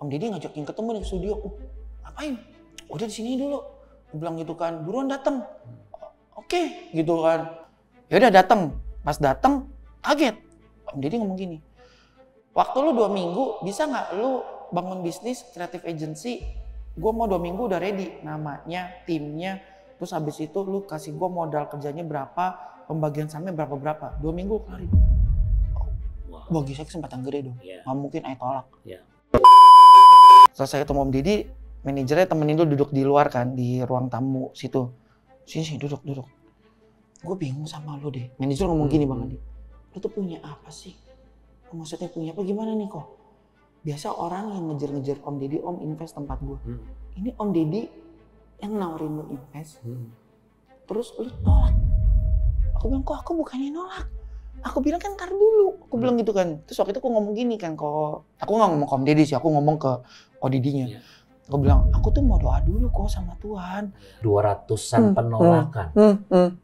Om Deddy ngajakin ketemu di studio. Ngapain? Udah di sini dulu. Gue bilang gitu kan, buruan datang. Oke, gitu kan. Ya udah datang. Pas datang, kaget. Om Deddy ngomong gini, waktu lu 2 minggu bisa nggak lu bangun bisnis creative agency? Gue mau 2 minggu udah ready, namanya, timnya. Terus habis itu lu kasih gue modal kerjanya berapa, pembagian sahamnya berapa. 2 minggu kelarin. Bagi saya kesempatan gede dong. Nggak mungkin saya tolak. Setelah saya ketemu Om Deddy, manajernya temenin dulu duduk di luar kan, di ruang tamu situ. Sini duduk. Gue bingung sama lu deh. Manajer ngomong gini Bang Andi, lu tuh punya apa sih? Maksudnya punya apa gimana nih kok? Biasa orang yang ngejar-ngejar Om Deddy, Om invest tempat gue. Ini Om Deddy yang nawarin lu invest. Terus lu nolak. Aku bilang, kok aku bukannya nolak. Aku bilang kan ntar dulu. Aku bilang gitu kan. Terus waktu itu aku ngomong gini kan, kok aku nggak ngomong ke Om Deddy sih, aku ngomong ke Ko Deddy-nya. Aku bilang, aku tuh mau doa dulu kok sama Tuhan. 200-an penolakan.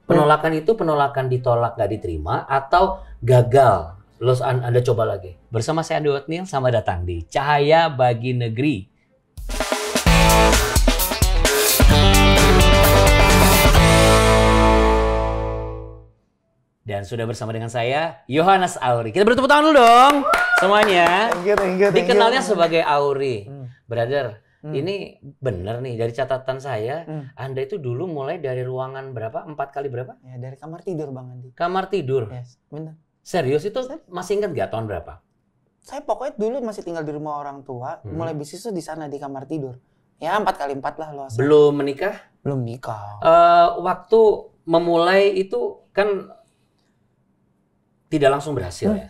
Penolakan itu penolakan ditolak gak diterima atau gagal. Terus Anda coba lagi. Bersama saya Andi Othniel, selamat datang di Cahaya Bagi Negeri. Dan sudah bersama dengan saya, Yohanes Auri. Kita bertepuk tangan dulu dong semuanya. Thank you. Dikenalnya sebagai Auri. Brother, ini bener nih dari catatan saya, Anda itu dulu mulai dari ruangan berapa? 4 kali berapa? Ya dari kamar tidur Bang Andi. Kamar tidur? Yes, bener. Serius itu masih ingat gak tahun berapa? Saya pokoknya dulu masih tinggal di rumah orang tua, mulai bisnis tuh di sana di kamar tidur. Ya 4x4 lah luasnya. Belum menikah? Belum nikah. Waktu memulai itu kan tidak langsung berhasil ya.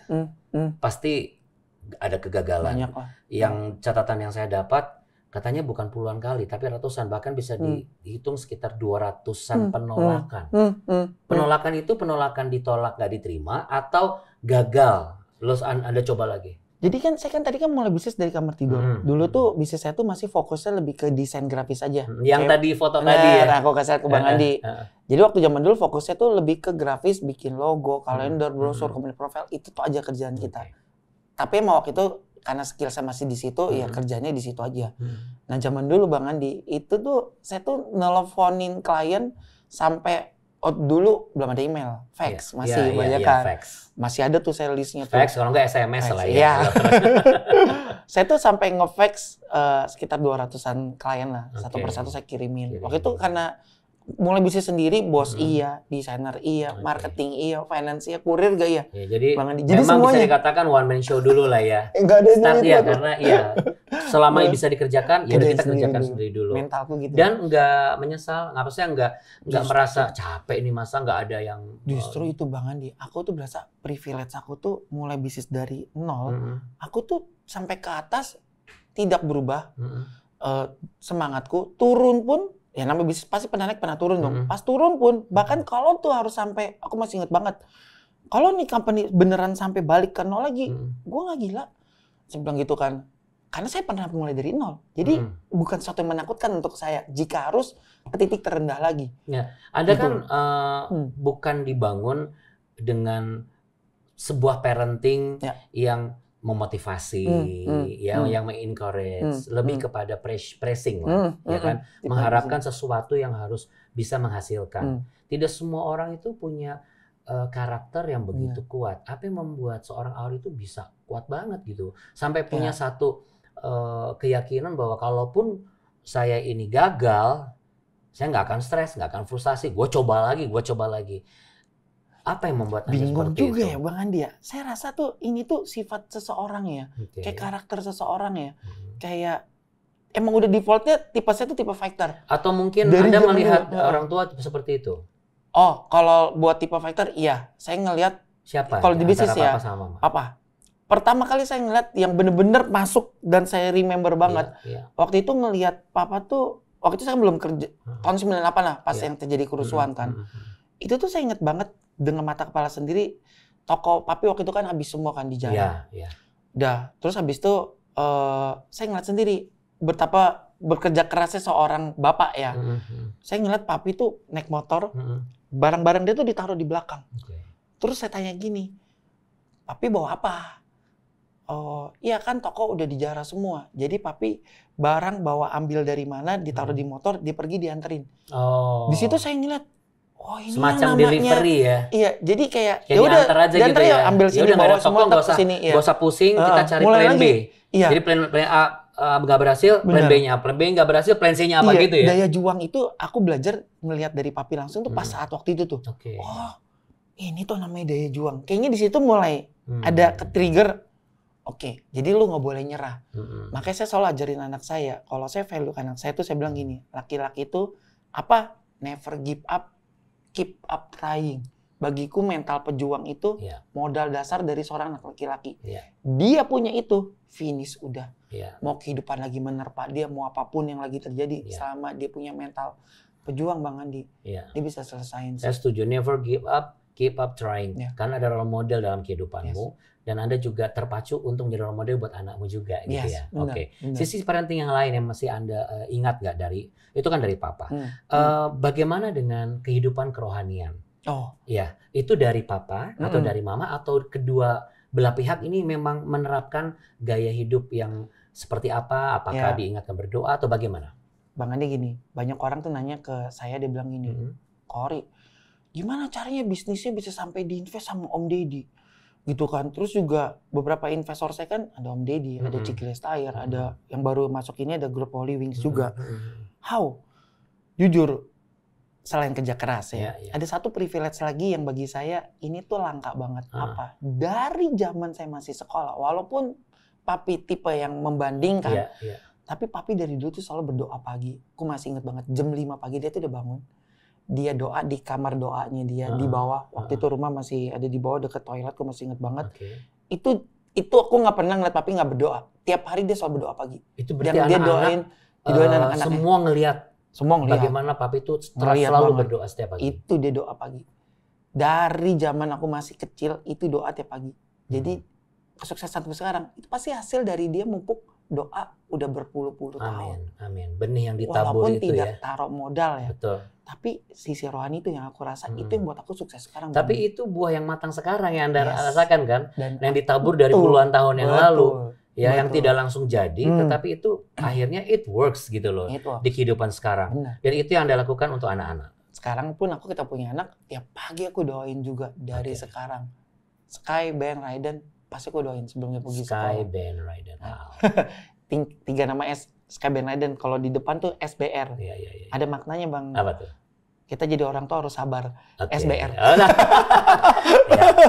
Pasti ada kegagalan. Banyak lah. Yang catatan yang saya dapat katanya bukan puluhan kali tapi ratusan, bahkan bisa dihitung sekitar 200-an penolakan. Penolakan itu penolakan ditolak gak diterima atau gagal. Terus Anda coba lagi. Jadi kan saya kan tadi kan mulai bisnis dari kamar tidur. Dulu tuh bisnis saya tuh masih fokusnya lebih ke desain grafis aja. Yang tadi foto tadi ya. Nah, aku kasih ke Bang Andi. Jadi waktu zaman dulu fokusnya tuh lebih ke grafis, bikin logo, kalender, brosur, company profile, itu tuh aja kerjaan kita. Tapi emang waktu itu karena skill saya masih di situ, ya kerjanya di situ aja. Nah zaman dulu Bang Andi, itu tuh saya tuh nelfonin klien sampai dulu belum ada email, fax masih banyak kan. Fax. Masih ada tuh saya listnya tuh. Fax kalau nggak SMS lah ya. Iya. Saya tuh sampai nge-fax sekitar 200-an klien lah, satu persatu saya kirimin. Waktu itu karena mulai bisnis sendiri, bos iya, desainer iya, marketing iya, finance iya, kurir gak iya. Ya, jadi memang semuanya bisa dikatakan one man show dulu lah ya. Enggak ada start ya karena ya selama bisa dikerjakan ya kita kerjakan sendiri dulu. Mentalku gitu. Dan nggak menyesal, nggak merasa capek ini masa nggak ada yang. Justru itu Bang Andi, aku tuh berasa privilege aku tuh mulai bisnis dari nol, aku tuh sampai ke atas tidak berubah. Semangatku turun pun. Ya namanya bisnis pasti pernah naik pernah turun dong. Pas turun pun bahkan kalau tuh harus sampai, aku masih inget banget. Kalau nih company beneran sampai balik ke nol lagi, gue nggak gila. Saya bilang gitu kan. Karena saya pernah mulai dari nol. Jadi bukan sesuatu yang menakutkan untuk saya jika harus ke titik terendah lagi. Ya, Anda gitu. Kan bukan dibangun dengan sebuah parenting yang memotivasi, yang mengencourage, lebih kepada pressing lah, ya kan, mengharapkan sesuatu yang harus bisa menghasilkan. Tidak semua orang itu punya karakter yang begitu kuat. Apa yang membuat seorang Auri itu bisa kuat banget gitu, sampai punya satu keyakinan bahwa kalaupun saya ini gagal, saya nggak akan stres, nggak akan frustasi, gue coba lagi. Apa yang membuat Anda bingung seperti juga itu? Ya Bang Andi ya. Saya rasa tuh ini tuh sifat seseorang ya. Kayak karakter seseorang ya. Kayak emang udah defaultnya tipe saya tuh tipe fighter. Atau mungkin dari Anda melihat orang tua seperti itu? Oh, kalau buat tipe fighter iya. Saya ngelihat siapa? Kalau di bisnis ya. Apa? Pertama kali saya ngeliat yang bener-bener masuk dan saya remember banget. Waktu itu ngelihat papa tuh, waktu itu saya belum kerja. Tahun 98 lah pas yang terjadi kerusuhan kan. Itu tuh saya inget banget dengan mata kepala sendiri, toko papi waktu itu kan habis semua kan di jalan. Udah, terus habis itu saya ngeliat sendiri betapa bekerja kerasnya seorang bapak ya. Saya ngeliat papi tuh naik motor, barang-barang dia tuh ditaruh di belakang. Terus saya tanya gini, papi bawa apa? Oh, iya kan toko udah dijarah semua. Jadi papi barang bawa ambil dari mana, ditaruh di motor, dia pergi dianterin. Oh. Di situ saya ngeliat, oh ini semacam yang namanya delivery ya. Iya, jadi kayak ya udah diantar gitu ya, ya. ambil sini bawa semua ke sini. Gak usah pusing, kita cari plan B. Iya. Jadi plan A nggak berhasil, plan B-nya, plan B nggak berhasil, plan C-nya apa gitu ya. Daya juang itu aku belajar melihat dari papi langsung tuh pas saat waktu itu tuh. Oh, ini tuh namanya daya juang. Kayaknya di situ mulai ada ke-trigger. Oke, jadi lu nggak boleh nyerah. Makanya saya selalu ajarin anak saya, kalau saya value anak saya tuh saya bilang gini, laki-laki itu apa? Never give up, keep up trying. Bagiku mental pejuang itu modal dasar dari seorang anak laki-laki. Dia punya itu, finish udah. Mau kehidupan lagi menerpa dia, mau apapun yang lagi terjadi, selama dia punya mental pejuang Bang Andi, dia bisa selesain. Saya setuju, never give up, keep up trying. Karena ada role model dalam kehidupanmu. Dan Anda juga terpacu untuk menjadi role model buat anakmu juga gitu ya. Oke. Sisi parenting yang lain yang masih Anda ingat nggak dari, itu kan dari Papa. Bagaimana dengan kehidupan kerohanian? Oh. Ya, itu dari Papa atau dari Mama atau kedua belah pihak ini memang menerapkan gaya hidup yang seperti apa? Apakah diingatkan berdoa atau bagaimana? Bang Andi gini, banyak orang tuh nanya ke saya, dia bilang gini, Kori, gimana caranya bisnisnya bisa sampai diinvest sama Om Deddy? Gitu kan. Terus juga beberapa investor saya kan ada Om Deddy, ada Ciki Lestayar, ada yang baru masuk ini ada grup Holy Wings juga. How? Jujur, selain kerja keras ya, ada satu privilege lagi yang bagi saya ini tuh langka banget. Apa? Dari zaman saya masih sekolah, walaupun papi tipe yang membandingkan, tapi papi dari dulu tuh selalu berdoa pagi. Aku masih inget banget, jam 5 pagi dia tuh udah bangun. Dia doa di kamar doanya dia di bawah. Waktu itu rumah masih ada di bawah deket toilet, aku masih inget banget. Itu aku nggak pernah ngeliat papi nggak berdoa. Tiap hari dia selalu berdoa pagi. Itu berarti yang dia doain anak-anaknya. Semua ngelihat ngelihat bagaimana papi itu selalu berdoa setiap pagi. Itu dia doa pagi. Dari zaman aku masih kecil itu doa tiap pagi. Jadi kesuksesan sekarang itu pasti hasil dari dia mumpuk doa udah berpuluh-puluh tahun. Amin. Benih yang ditabur walaupun itu ya. Walaupun tidak taruh modal ya. Betul. Tapi sisi rohani itu yang aku rasa itu yang buat aku sukses sekarang. Tapi itu buah yang matang sekarang yang Anda rasakan kan? Dan yang ditabur dari puluhan tahun yang lalu. Ya, yang tidak langsung jadi, tetapi itu akhirnya it works gitu loh di kehidupan sekarang. Dan itu yang Anda lakukan untuk anak-anak. Sekarang pun kita punya anak, tiap pagi aku doain juga dari sekarang. Sky, Ben, Raiden, pasti aku doain sebelumnya pergi sekolah. Sky, Ben, Raiden. Wow. 3 nama S, Sky, Ben, Raiden. Kalau di depan tuh SBR. Iya. Ada maknanya Bang. Apa tuh? Kita jadi orang tua harus sabar. SBR.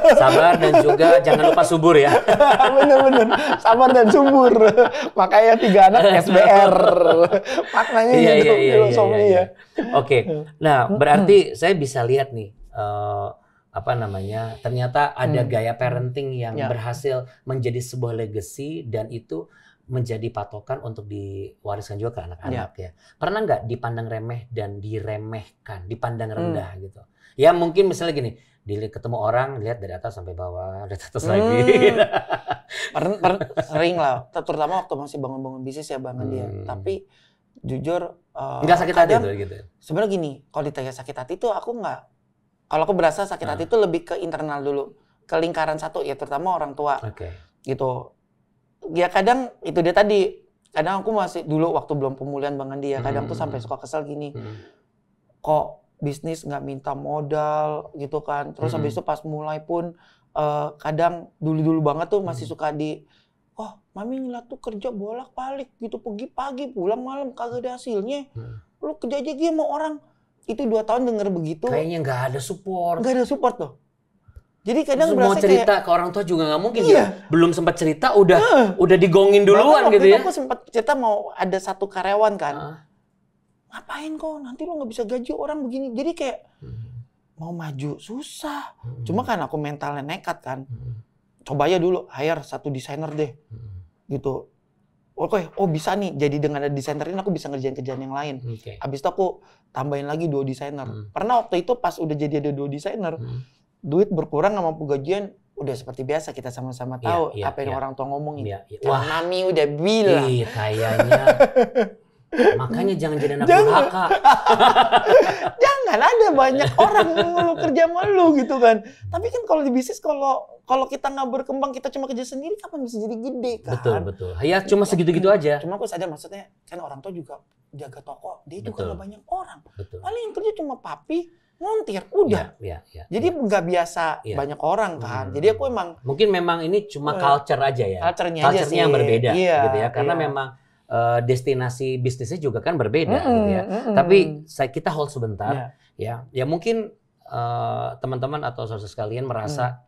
Ya, sabar dan juga jangan lupa subur ya. Bener-bener. Sabar dan subur. Makanya 3 anak SBR. Maknanya gitu filosofinya. Oke. Nah, berarti saya bisa lihat nih ternyata ada gaya parenting yang berhasil menjadi sebuah legacy dan itu menjadi patokan untuk diwariskan juga ke anak-anak ya. Pernah nggak dipandang remeh dan diremehkan, dipandang rendah gitu? Ya mungkin misalnya gini, ketemu orang lihat dari atas sampai bawah, dari atas lagi. Sering lah, terutama waktu masih bangun-bangun bisnis ya Bang dia. Tapi jujur nggak sakit hati tuh gitu. Sebenarnya gini, kalau ditanya sakit hati tuh aku nggak. Kalau aku berasa sakit hati itu lebih ke internal dulu, ke lingkaran satu ya, terutama orang tua. Gitu. Ya kadang itu dia tadi, kadang aku masih dulu waktu belum pemulihan Bang Andi ya, kadang tuh sampai suka kesel gini. Kok bisnis nggak minta modal gitu kan. Terus habis itu pas mulai pun kadang dulu-dulu banget tuh masih suka Mami ngeliat tuh kerja bolak-balik gitu, pergi pagi pulang malam kagak ada hasilnya. Lu kerja aja sama orang. Itu 2 tahun denger begitu. Kayaknya nggak ada support. Nggak ada support tuh. Jadi kadang mau cerita ke orang tua juga nggak mungkin ya. Belum sempat cerita udah digongin duluan gitu ya. Aku sempat cerita mau ada satu karyawan kan. Ngapain kok? Nanti lo nggak bisa gaji orang begini. Jadi kayak mau maju susah. Cuma kan aku mentalnya nekat kan. Coba aja dulu hire 1 desainer deh. Gitu. Oke, bisa nih. Jadi dengan ada desainer ini aku bisa ngerjain kerjaan yang lain. Habis itu aku tambahin lagi 2 desainer. Pernah waktu itu pas udah jadi ada 2 desainer. Duit berkurang sama gajian udah seperti biasa, kita sama-sama tahu apa yang orang tua ngomongin. Wah, Mami udah bilang. Kayaknya Makanya jangan jadi anak durhaka. Jangan ada banyak orang ngeluh kerja sama lu gitu kan. Tapi kan kalau di bisnis kalau kita nggak berkembang, kita cuma kerja sendiri, kapan bisa jadi gede kan? Betul. Ya cuma segitu-gitu aja. Cuma aku sadar maksudnya kan orang tua juga jaga toko, dia juga nggak banyak orang. Betul. Paling yang kerja cuma papi, montir, udah. Jadi nggak biasa banyak orang kan. Jadi aku emang mungkin memang ini cuma culture aja ya. Culture-nya yang berbeda gitu ya. Karena memang destinasi bisnisnya juga kan berbeda gitu ya. Tapi kita hold sebentar ya. Ya mungkin teman-teman atau saudara sekalian merasa,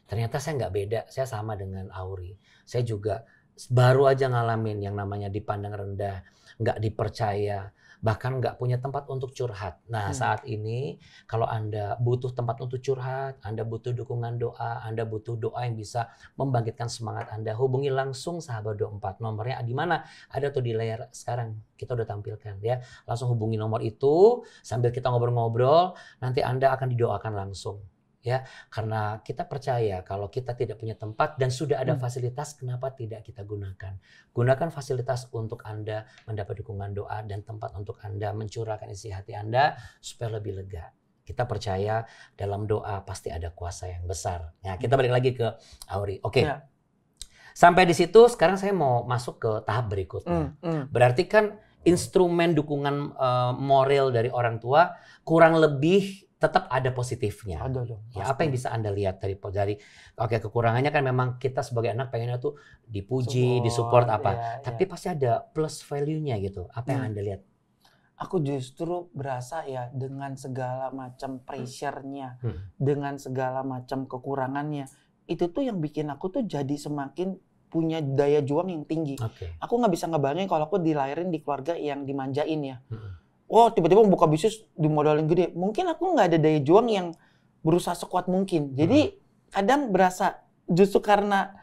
ternyata saya nggak beda, saya sama dengan Aury. Saya juga baru aja ngalamin yang namanya dipandang rendah, nggak dipercaya, bahkan nggak punya tempat untuk curhat. Nah saat ini kalau Anda butuh tempat untuk curhat, Anda butuh dukungan doa, Anda butuh doa yang bisa membangkitkan semangat Anda, hubungi langsung Sahabat 24. Nomornya di mana? Ada tuh di layar sekarang, kita udah tampilkan ya. Langsung hubungi nomor itu, sambil kita ngobrol-ngobrol, nanti Anda akan didoakan langsung. Ya, karena kita percaya kalau kita tidak punya tempat dan sudah ada fasilitas, kenapa tidak kita gunakan? Gunakan fasilitas untuk Anda mendapat dukungan doa dan tempat untuk Anda mencurahkan isi hati Anda supaya lebih lega. Kita percaya dalam doa pasti ada kuasa yang besar. Nah, kita balik lagi ke Aury. Oke. Sampai di situ sekarang saya mau masuk ke tahap berikutnya. Berarti kan instrumen dukungan moral dari orang tua kurang lebih tetap ada positifnya. Ada dong. Ya, apa yang bisa Anda lihat dari kekurangannya kan memang kita sebagai anak pengennya tuh dipuji, disupport apa. Tapi pasti ada plus value-nya gitu. Apa yang Anda lihat? Aku justru berasa ya dengan segala macam pressure-nya, dengan segala macam kekurangannya, itu tuh yang bikin aku tuh jadi semakin punya daya juang yang tinggi. Aku nggak bisa ngebayangin kalau aku dilahirin di keluarga yang dimanjain ya. Oh, tiba-tiba buka bisnis dimodalin gede. Mungkin aku nggak ada daya juang yang berusaha sekuat mungkin. Jadi kadang berasa justru karena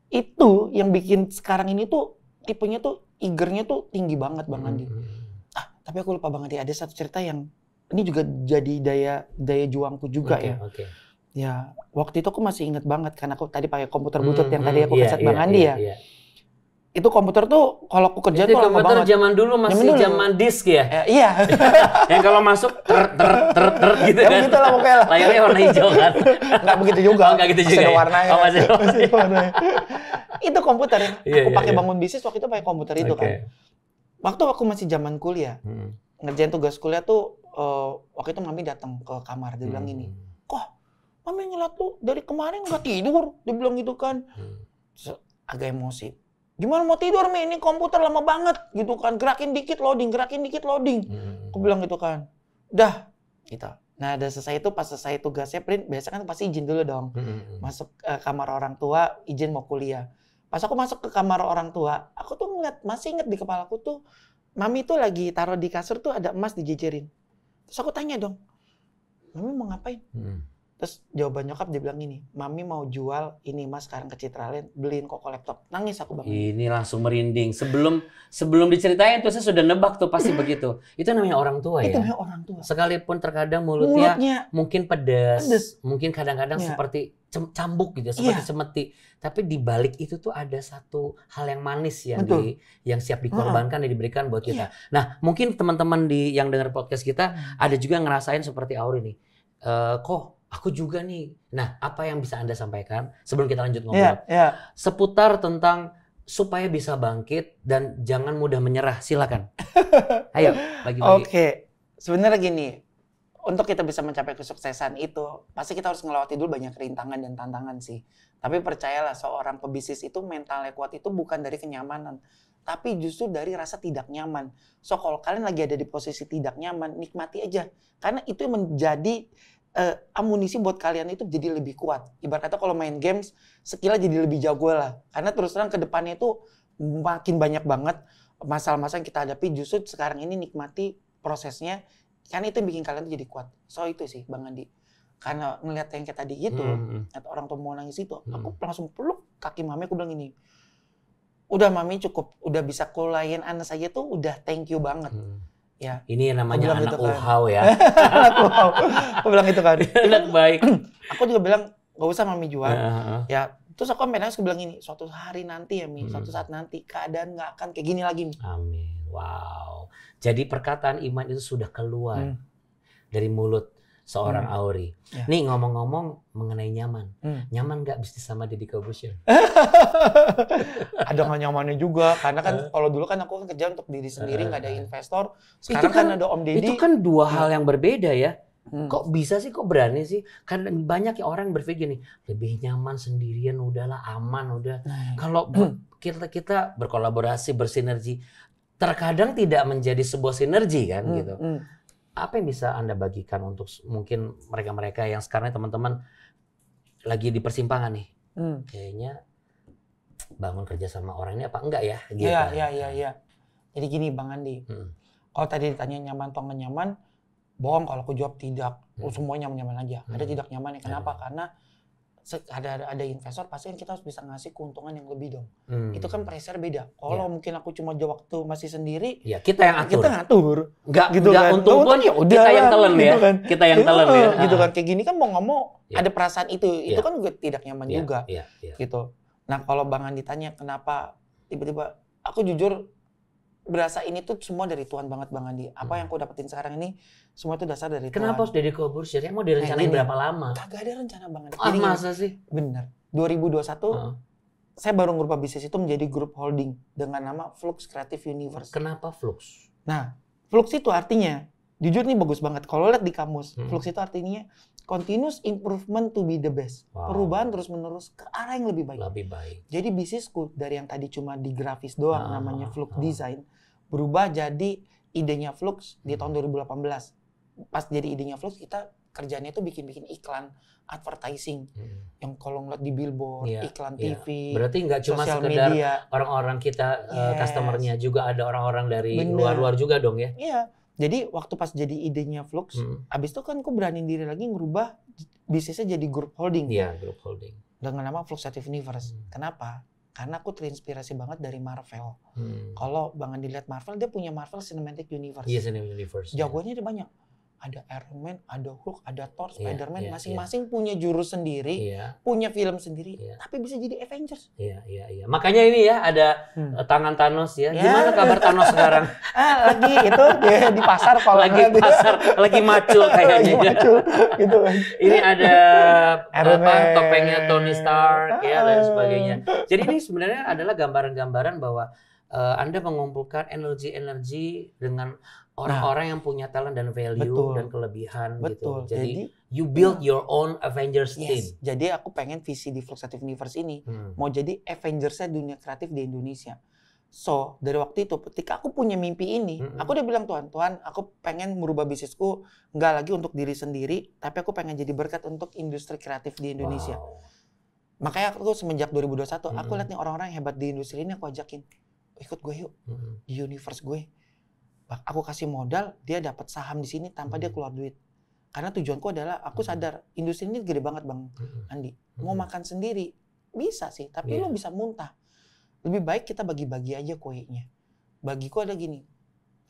itu yang bikin sekarang ini tuh tipenya tuh eager-nya tuh tinggi banget Bang Andi. Tapi aku lupa Bang Andi, ada satu cerita yang ini juga jadi daya juangku juga ya. Ya, waktu itu aku masih inget banget karena aku tadi pakai komputer butut yang tadi aku kasih Bang Andi ya. Itu komputer tuh kalau aku kerja tuh lama banget. Komputer zaman dulu masih zaman disk ya? Iya. Yang kalau masuk ter gitu kan. Begitu lah pokoknya lah. Layarnya warna hijau kan. Nggak begitu juga. Nggak gitu juga. Masih ada warnanya. Masih ada warnanya. Itu komputer yang aku pakai bangun bisnis waktu itu pakai komputer itu kan. Waktu aku masih zaman kuliah, ngerjain tugas kuliah tuh waktu itu Mami datang ke kamar, dia bilang gini, "Kok Mami ngeliat tuh dari kemarin nggak tidur?" Dia bilang gitu kan. Agak emosi. Gimana mau tidur Mi? Ini komputer lama banget gitu kan. Gerakin dikit loading. Aku bilang gitu kan. Udah gitu. Nah udah selesai itu, pas selesai tugasnya print, biasa kan pasti izin dulu dong. Masuk kamar orang tua, izin mau kuliah. Pas aku masuk ke kamar orang tua, aku tuh ngeliat, masih inget di kepala aku tuh, Mami tuh lagi taruh di kasur tuh ada emas dijejerin. Terus aku tanya dong, Mami mau ngapain? Terus jawaban nyokap dia bilang gini, Mami mau jual ini mas sekarang ke Citraland, beliin Koko laptop. Nangis aku Bang. Ini langsung merinding. Sebelum diceritain tuh saya sudah nebak tuh pasti begitu. Itu namanya orang tua ya. Itu namanya orang tua. Sekalipun terkadang mulutnya mungkin pedas, mungkin kadang-kadang seperti cambuk gitu, seperti cemeti. Tapi di balik itu tuh ada satu hal yang manis yang siap dikorbankan dan diberikan buat kita. Nah, mungkin teman-teman yang dengar podcast kita ada juga ngerasain seperti Aury nih. Kok aku juga nih. Nah, apa yang bisa Anda sampaikan sebelum kita lanjut ngobrol? Seputar tentang supaya bisa bangkit dan jangan mudah menyerah. Silakan. Ayo, bagi-bagi. Oke. Sebenarnya gini, untuk kita bisa mencapai kesuksesan itu, pasti kita harus ngelewati dulu banyak rintangan dan tantangan sih. Tapi percayalah, seorang pebisnis itu mentalnya kuat itu bukan dari kenyamanan, tapi justru dari rasa tidak nyaman. So, kalau kalian lagi ada di posisi tidak nyaman, nikmati aja. Karena itu yang menjadi amunisi buat kalian itu jadi lebih kuat. Ibarat kata kalau main games, skill-nya jadi lebih jago lah. Karena terus terang ke depannya itu makin banyak banget masalah-masalah yang kita hadapi. Justru sekarang ini nikmati prosesnya, karena itu yang bikin kalian jadi kuat. So itu sih Bang Andi. Karena ngeliat yang kayak tadi gitu, atau orang tua mau nangis itu, aku langsung peluk kaki Mami, aku bilang gini, udah Mami cukup, udah bisa kulain anak saja tuh udah thank you banget. Ya. Ini yang namanya anak uhau ya. Anak uhau. Aku bilang gitu kan. Anak baik. Aku juga bilang gak usah Mami jual. Ya. Terus aku sampai nangis, aku bilang gini, suatu hari nanti ya Mi, suatu saat nanti keadaan gak akan kayak gini lagi Mi. Amin. Wow. Jadi perkataan iman itu sudah keluar dari mulut seorang Aury. Ya. Nih ngomong-ngomong mengenai nyaman. Nyaman nggak bisnis sama Deddy Corbuzier? Ada nggak nyamannya juga, karena kan kalau dulu kan aku kerja untuk diri sendiri, nggak ada investor. Sekarang kan ada Om Deddy. Itu kan dua hal yang berbeda ya. Kok bisa sih, kok berani sih? Karena banyak orang berpikir nih, lebih nyaman sendirian, udahlah aman, udah. Kalau kita berkolaborasi, bersinergi, terkadang tidak menjadi sebuah sinergi kan gitu. Apa yang bisa Anda bagikan untuk mungkin mereka-mereka yang sekarang teman-teman lagi di persimpangan nih? Kayaknya bangun kerja sama orang ini apa enggak ya? Gitu. Iya. Jadi gini Bang Andi, kalau tadi ditanya nyaman atau nggak nyaman, bohong kalau aku jawab tidak. Semua nyaman-nyaman aja. Ada tidak nyaman ya. Kenapa? Karena ada investor, pasti kan kita harus bisa ngasih keuntungan yang lebih dong. Itu kan pressure beda. Kalau mungkin aku cuma waktu masih sendiri, ya kita yang atur. Kita ngatur. Nggak gitu kan. untung pun ya udah, kita yang telan ya. Kan. Kita yang telan ya. Gitu kan. Kayak gini kan mau nggak mau ada perasaan itu kan juga tidak nyaman juga. Gitu. Nah kalau Bang Andi tanya kenapa tiba-tiba, aku jujur berasa ini tuh semua dari Tuhan banget Bang Andi. Apa yang aku dapetin sekarang ini semua itu dasar dari Tuhan. Kenapa harus Deddy Corbuzier? Mau direncanain berapa lama? Kagak ada rencana Bang Andi. Jadi masa sih? Bener. 2021 saya baru ngubah bisnis itu menjadi grup holding dengan nama Flux Creative Universe. Kenapa Flux? Nah, Flux itu artinya, jujur nih bagus banget. Kalau lihat di kamus, Flux itu artinya continuous improvement to be the best. Perubahan terus-menerus ke arah yang lebih baik. Lebih baik. Jadi bisnisku dari yang tadi cuma di grafis doang, namanya Flux Design, berubah jadi idenya Flux di tahun 2018. Pas jadi idenya Flux, kita kerjanya itu bikin-bikin iklan, advertising. Yang kalau ngeliat di billboard, iklan TV, berarti nggak cuma sekedar orang-orang kita, customer-nya, juga ada orang-orang dari luar-luar juga dong ya? Iya. Jadi waktu pas jadi idenya Flux, abis itu kan aku berani diri lagi ngerubah bisnisnya jadi grup holding. Iya, grup holding. Dengan nama Flux Creative Universe. Kenapa? Karena aku terinspirasi banget dari Marvel. Kalau Bang Andi lihat Marvel, dia punya Marvel Cinematic Universe. Iya, Cinematic Universe. Jagoannya ada banyak. Ada Iron Man, ada Hulk, ada Thor, Spider-Man. Masing-masing punya jurus sendiri, punya film sendiri, tapi bisa jadi Avengers. Iya. Makanya ini ya ada tangan Thanos ya. Gimana kabar Thanos sekarang? Lagi itu di pasar kalau lagi macul kayaknya. Gitu kan. Ini ada topengnya Tony Stark ya dan sebagainya. Jadi ini sebenarnya adalah gambaran-gambaran bahwa Anda mengumpulkan energi-energi dengan orang-orang yang punya talent dan value dan kelebihan gitu. Jadi you build your own Avengers team. Jadi aku pengen visi di Flux Creative Universe ini mau jadi Avengers-nya dunia kreatif di Indonesia. So, dari waktu itu ketika aku punya mimpi ini, aku udah bilang Tuhan, aku pengen merubah bisnisku nggak lagi untuk diri sendiri, tapi aku pengen jadi berkat untuk industri kreatif di Indonesia. Makanya aku semenjak 2021, aku lihat nih orang-orang yang hebat di industri ini, aku ajakin, ikut gue yuk di universe gue. Aku kasih modal, dia dapat saham di sini tanpa dia keluar duit. Karena tujuanku adalah aku sadar industri ini gede banget Bang Andi. Mau makan sendiri bisa sih, tapi lo bisa muntah. Lebih baik kita bagi-bagi aja kuenya. Bagiku ada gini,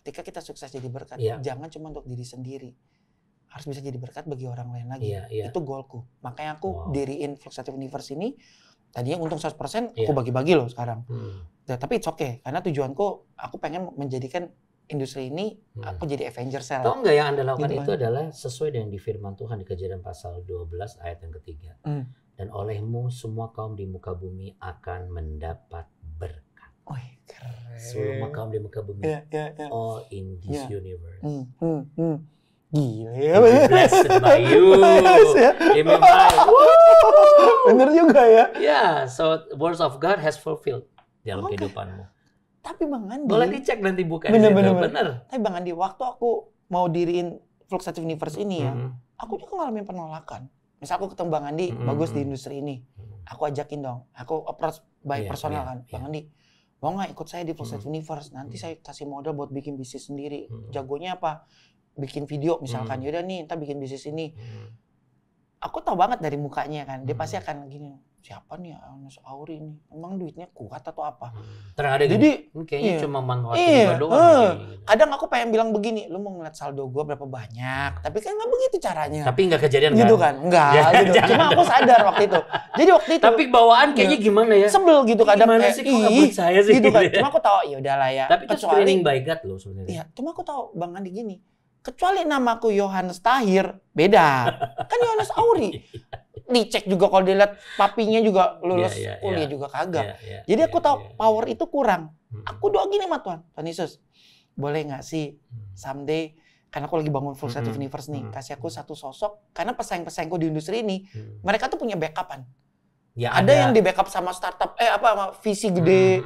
ketika kita sukses jadi berkat, jangan cuma untuk diri sendiri. Harus bisa jadi berkat bagi orang lain lagi. Itu goalku. Makanya aku diriin Flux Creative Universe ini. Tadinya untung 100%, aku bagi-bagi loh sekarang. Tapi it's okay, karena tujuanku aku pengen menjadikan industri ini aku jadi Avengers. Tahu nggak yang Anda lakukan itu adalah sesuai dengan di firman Tuhan di Kejadian pasal 12 ayat yang ketiga. Dan olehmu semua kaum di muka bumi akan mendapat berkat. Keren. Semua kaum di muka bumi. All in this universe. Gila ya. Blessed by you. Bener juga ya. So words of God has fulfilled dalam kehidupanmu. Tapi Bang Andi, boleh dicek nanti bukan bener. Tapi Bang Andi, waktu aku mau diriin Flux Creative Universe ini ya, aku juga ngalamin penolakan. Misal aku ketemu Bang Andi, bagus di industri ini, aku ajakin dong, aku approach by personal kan, Bang Andi, mau nggak ikut saya di Flux Creative Universe? Nanti saya kasih modal buat bikin bisnis sendiri. Jagonya apa? Bikin video misalkan, yaudah nih, ntar bikin bisnis ini. Aku tahu banget dari mukanya kan, dia pasti akan gini, siapa nih Yohanes Auri nih? Emang duitnya kuat atau apa? Ternyata jadi kayaknya cuma manfaat doang. Gitu. Kadang aku pengen bilang begini, lu mau ngeliat saldo gue berapa banyak, tapi kan nggak begitu caranya. Tapi nggak kejadian gitu kan? Enggak, gitu. Cuma aku sadar waktu itu. Jadi waktu itu. Tapi bawaan kayaknya gimana ya? Sebel gitu kadang kayak, sih, kok saya sih? Gitu kan. Cuma aku tahu ya udahlah ya. Tapi itu screening by God loh sebenarnya. Iya, cuma aku tahu Bang Andi gini. Kecuali namaku Yohanes Tahir, beda. Kan Yohanes Auri. Dicek juga kalau dilihat papinya juga lulus kuliah juga kagak. Jadi aku tahu power itu kurang. Aku doa gini sama Tuhan Yesus, boleh nggak sih someday, karena aku lagi bangun Full Satisfied Universe nih, kasih aku satu sosok, karena pesaing-pesaingku di industri ini, mereka tuh punya backupan. Ya, ada yang di backup sama startup, sama visi gede,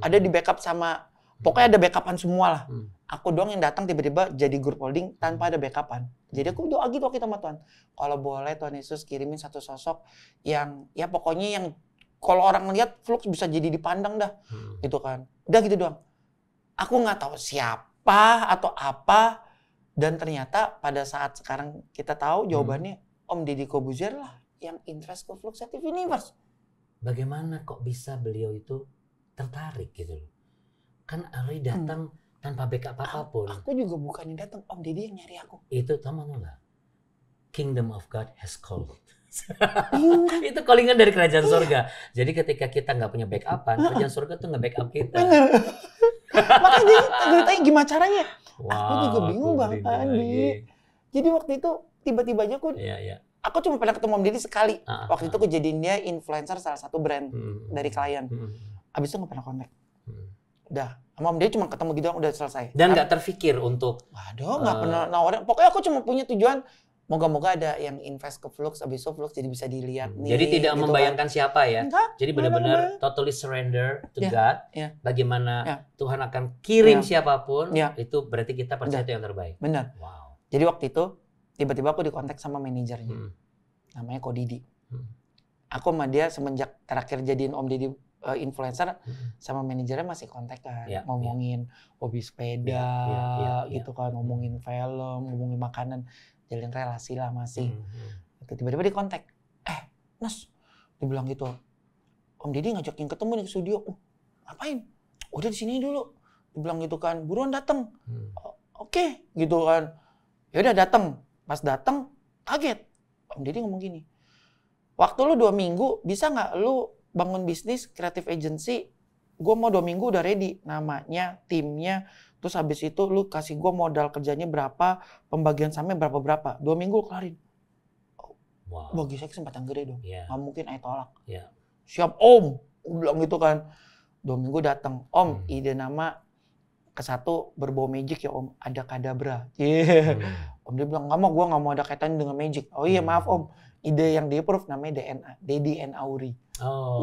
ada di backup sama, pokoknya ada backupan semua lah. Aku doang yang datang tiba-tiba jadi grup holding tanpa ada backupan. Jadi aku doa gitu waktu itu sama Tuhan. Kalau boleh Tuhan Yesus kirimin satu sosok yang ya pokoknya yang kalau orang ngeliat Flux bisa jadi dipandang dah. Gitu kan. Udah gitu doang. Aku nggak tahu siapa atau apa, dan ternyata pada saat sekarang kita tahu jawabannya Om Deddy Corbuzier lah yang invest ke Flux Satisfied Universe. Bagaimana kok bisa beliau itu tertarik gitu loh? Kan Ari datang tanpa backup apapun. Aku juga bukannya datang, Om Deddy yang nyari aku. Itu tahu nggak? Kingdom of God has called. Itu callingan dari kerajaan surga. Jadi ketika kita nggak punya backupan, kerajaan surga tuh nge-backup kita. Makanya ceritanya gimana caranya? Aku juga bingung Bang Andi. Jadi waktu itu tiba-tiba aja aku cuma pernah ketemu Om Deddy sekali. Waktu itu kejadian dia influencer salah satu brand dari klien. Abis itu nggak pernah kontak. Udah, sama Om Deddy cuma ketemu gitu udah selesai. Dan nggak terfikir untuk... Waduh, nggak pernah nawarin. Pokoknya aku cuma punya tujuan, moga-moga ada yang invest ke Flux, abis itu Flux jadi bisa dilihat nih. Jadi tidak gitu membayangkan siapa ya? Enggak, jadi benar-benar totally surrender to God. Bagaimana Tuhan akan kirim siapapun, itu berarti kita percaya itu yang terbaik. Benar. Wow. Jadi waktu itu, tiba-tiba aku dikontak sama manajernya. Namanya Ko Didi. Aku sama dia semenjak terakhir jadiin Om Deddy influencer, sama manajernya masih kontak-an, ngomongin hobi sepeda, gitu kan, ngomongin film, ngomongin makanan, jalin relasi lah masih. Tiba-tiba di kontak, Nas, dibilang gitu, Om Deddy ngajakin ketemu nih ke studio. Ngapain? Udah di sini dulu. Dibilang gitu kan, buruan datang. Oke, gitu kan. Ya udah datang. Pas datang, kaget. Om Deddy ngomong gini, waktu lu 2 minggu bisa nggak lu bangun bisnis creative agency, gue mau 2 minggu udah ready, namanya, timnya, terus habis itu lu kasih gue modal kerjanya berapa, pembagian sahamnya berapa-berapa, 2 minggu lu kelarin. Bagi saya kesempatan gede dong, nggak mungkin I tolak. Siap Om, gue bilang gitu kan. 2 minggu datang, Om, ide nama ke satu berbau magic ya Om, ada kadabra. Om dia bilang, gue nggak mau ada kaitannya dengan magic. Oh iya maaf Om, ide yang di-approve namanya DNA, Deddy and Auri.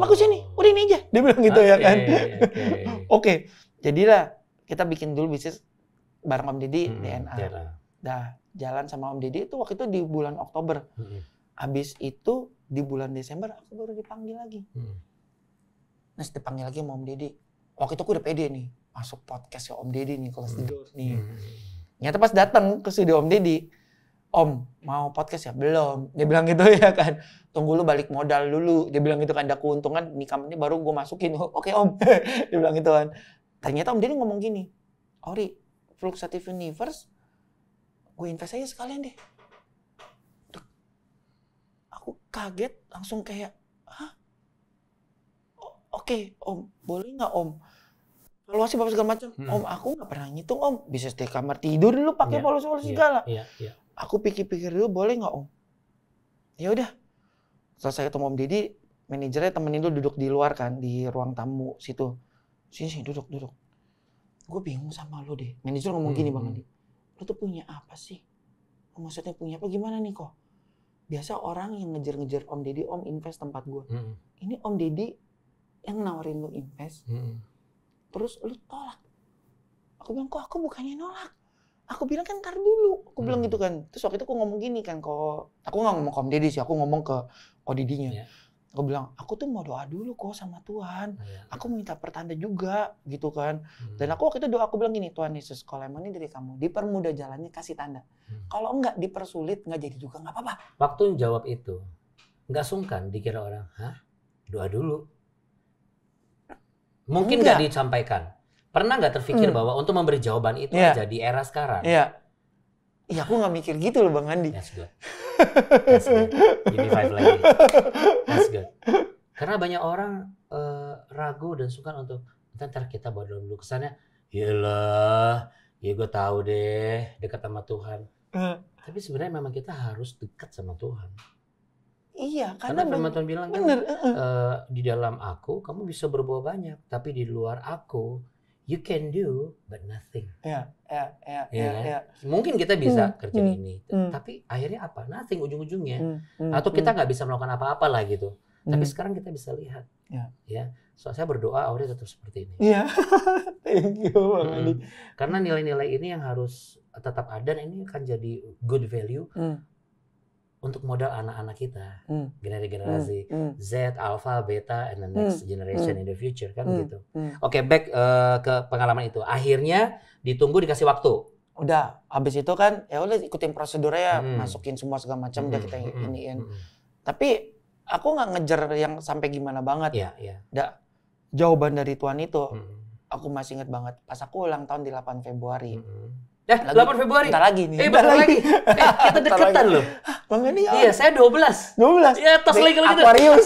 Bagus ini, udah ini aja. Dia bilang gitu ya kan. Oke, jadilah kita bikin dulu bisnis bareng Om Deddy, DNA. Dah jalan sama Om Deddy itu waktu itu di bulan Oktober. Habis itu di bulan Desember aku baru dipanggil lagi. Nah, dipanggil lagi sama Om Deddy. Waktu itu aku udah pede nih, masuk podcast ya Om Deddy nih, kelas 3 nih. Nyata pas datang ke studio Om Deddy, Om, mau podcast ya? Belum. Dia bilang gitu ya kan. Tunggu lu balik modal dulu. Dia bilang gitu kan, ada keuntungan nih company baru gue masukin. Oke Om. Dia bilang gitu kan. Ternyata Om Deddy ngomong gini, Ori, Flux Satisfied Universe, gue invest aja sekalian deh. Aku kaget, langsung kayak, hah? Oke, Om, boleh nggak Om? Valuasi apa segala macam. Om, aku nggak pernah ngitung Om. Bisa stay kamar tidur dulu pakai valuasi segala. Aku pikir-pikir dulu, boleh nggak Om? Ya udah. Selesai ketemu Om Deddy, manajernya temenin dulu duduk di luar kan, di ruang tamu situ. Sini duduk. Gue bingung sama lo deh. Manajer ngomong gini Bang Andi, lo tuh punya apa sih? Maksudnya punya apa? Gimana nih kok? Biasa orang yang ngejar-ngejar Om Deddy, Om invest tempat gue. Ini Om Deddy yang nawarin lo invest. Terus lu tolak. Aku bilang, kok aku bukannya nolak. Aku bilang kan ntar dulu. Aku bilang gitu kan. Terus waktu itu aku ngomong gini kan. Aku gak ngomong ke Om Deddy sih. Aku ngomong ke Didinya. Aku bilang, aku tuh mau doa dulu kok sama Tuhan. Aku minta pertanda juga gitu kan. Dan aku waktu itu doa, aku bilang gini, Tuhan Yesus, kalau emang ini dari kamu, dipermudah jalannya, kasih tanda. Kalau enggak dipersulit, enggak jadi juga, enggak apa-apa. Waktu jawab itu, enggak sungkan dikira orang, hah? Doa dulu. Mungkin nggak disampaikan. Pernah nggak terpikir bahwa untuk memberi jawaban itu aja di era sekarang? Iya. Iya, aku nggak mikir gitu loh Bang Andi. That's good. That's good. Give me 5 lagi. That's good. Karena banyak orang ragu dan sungkan untuk ntar kita berdoa dulu. Kesannya, yalah, ya gue tahu deh dekat sama Tuhan. Tapi sebenarnya memang kita harus dekat sama Tuhan. Iya, karena firman Tuhan bilang kan, di dalam aku kamu bisa berbuat banyak, tapi di luar aku you can do but nothing. Iya. Mungkin kita bisa kerja ini, tapi akhirnya apa? Nothing ujung-ujungnya. Atau kita nggak bisa melakukan apa-apa lah gitu. Tapi sekarang kita bisa lihat, ya. So saya berdoa Auri tetap seperti ini. Iya. Thank you Bang Andi. Karena nilai-nilai ini yang harus tetap ada, dan ini akan jadi good value untuk modal anak-anak kita, generasi Z, Alpha, Beta, and the next generation in the future kan gitu. Oke, back ke pengalaman itu. Akhirnya ditunggu, dikasih waktu. Udah, habis itu kan ya udah ikutin prosedurnya, masukin semua segala macam, udah kita iniin. Tapi aku nggak ngejar yang sampai gimana banget. Udah, jawaban dari Tuhan itu, aku masih inget banget. Pas aku ulang tahun di 8 Februari. 8 Februari. Bentar lagi nih. Bentar lagi. Kita deketan loh. Bang Andi. Iya, saya 12. 12. Ya, tos lagi kalau gitu. Aquarius.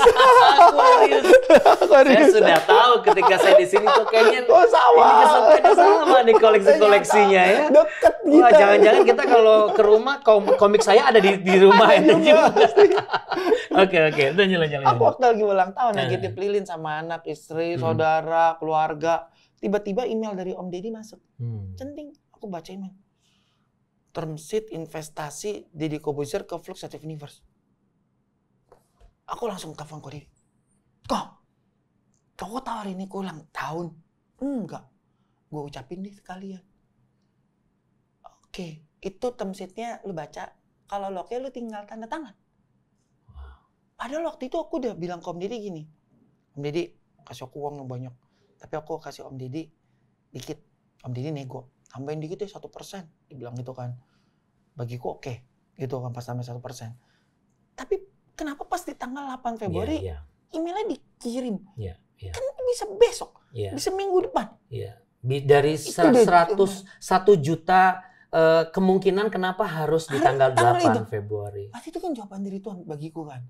Saya sudah tahu ketika saya di sini tuh kayaknya sama. Ini kesampaian sama nih koleksi-koleksinya ya. Deket gitu. Wah, jangan-jangan kita kalau ke rumah komik saya ada di rumah itu juga. Oke, udah jalan-jalan. Aku waktu lagi ulang tahun lagi dipelilin sama anak, istri, saudara, keluarga. Tiba-tiba email dari Om Deddy masuk. Centing. Aku baca email. Term sheet investasi Deddy Corbuzier ke Fluxative Universe. Aku langsung telepon ke Deddy. Kok tahu hari ini aku ulang tahun? Enggak. Gue ucapin deh sekalian. Oke, itu term sheet-nya lu baca. Kalau lo oke, lu tinggal tanda tangan. Padahal waktu itu aku udah bilang ke Om Deddy gini. Om Deddy, kasih aku uang yang banyak. Tapi aku kasih Om Deddy dikit. Om Deddy nego. Tambahin dikit deh 1%, dibilang gitu kan. Bagiku oke, gitu kan pas tambah 1%. Tapi kenapa pas di tanggal 8 Februari emailnya dikirim? Kan bisa besok, bisa minggu depan. Dari 100 juta kemungkinan kenapa harus di tanggal 8 Februari. Pasti itu kan jawaban dari Tuhan bagiku kan.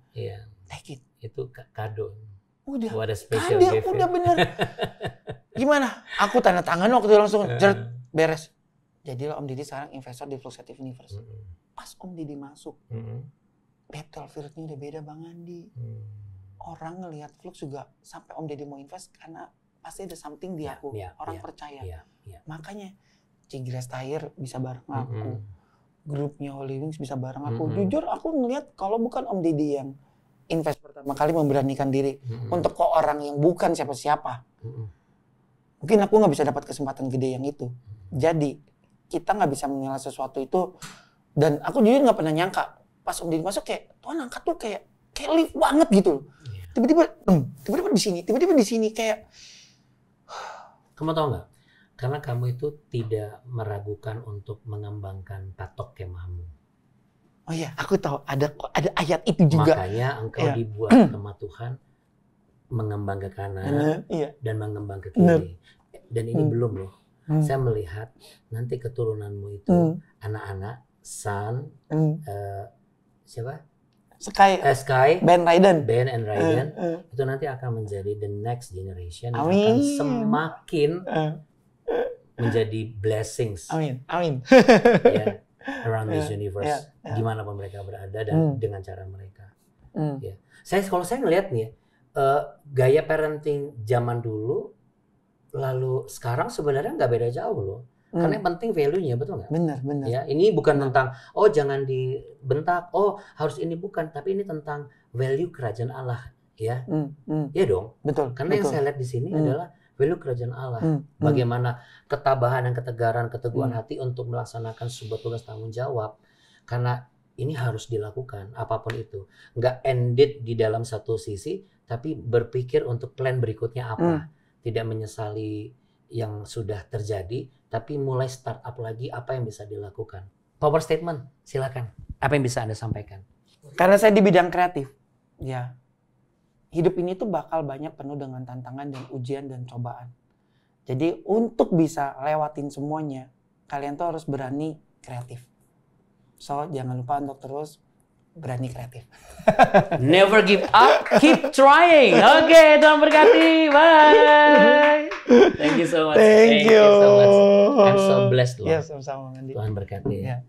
Take it. Itu kado. Udah, what a special gift. Udah bener. Gimana? Aku tanda tangan waktu itu langsung beres. Jadilah Om Deddy sekarang investor di Fluxative Universe. Pas Om Deddy masuk, battlefield-nya udah beda Bang Andi. Orang ngelihat Flux juga sampai Om Deddy mau invest karena pasti ada something di aku. Orang percaya. Makanya Cigres Tire bisa bareng aku. Grupnya Holy Wings bisa bareng aku. Jujur aku ngelihat kalau bukan Om Deddy yang invest pertama kali memberanikan diri untuk ke orang yang bukan siapa-siapa. Mungkin aku nggak bisa dapat kesempatan gede yang itu. Jadi kita nggak bisa menilai sesuatu itu, dan aku jujur nggak pernah nyangka pas Om Deddy masuk kayak Tuhan angkat tuh kayak lift banget gitu. Tiba-tiba di sini kayak. Kamu tahu nggak? Karena kamu itu tidak meragukan untuk mengembangkan patok kemahmu. Oh iya, aku tahu ada ayat itu juga. Makanya engkau dibuat sama Tuhan mengembang ke kanan dan mengembang ke kiri. Dan ini belum loh. Saya melihat nanti keturunanmu itu anak-anak Sun, siapa? Sky, Ben and Raiden itu nanti akan menjadi the next generation yang akan semakin menjadi blessings. Amin. Around this universe, dimanapun mereka berada dan dengan cara mereka. Kalau saya ngelihat nih, gaya parenting zaman dulu, lalu sekarang sebenarnya nggak beda jauh loh. Karena yang penting value-nya, betul nggak? Benar. Ya, ini bukan tentang jangan dibentak, harus ini, bukan, tapi ini tentang value kerajaan Allah, ya. Ya dong. Betul. Karena yang saya lihat di sini adalah value kerajaan Allah. Bagaimana ketabahan dan ketegaran, keteguhan hati untuk melaksanakan sebuah tugas tanggung jawab. Karena ini harus dilakukan, apapun itu. Nggak ended di dalam satu sisi, tapi berpikir untuk plan berikutnya apa. Tidak menyesali yang sudah terjadi, tapi mulai start up lagi apa yang bisa dilakukan. Power statement, silakan. Apa yang bisa Anda sampaikan? Karena saya di bidang kreatif, ya. hidup ini tuh bakal banyak penuh dengan tantangan dan ujian dan cobaan. Jadi untuk bisa lewatin semuanya, kalian tuh harus berani kreatif. So jangan lupa untuk terus berani kreatif. Never give up, keep trying. Oke, Tuhan berkati. Bye. Thank you so much. Thank you so much. I'm so blessed loh. Yes, sama-sama Andi. Tuhan berkati. Yeah.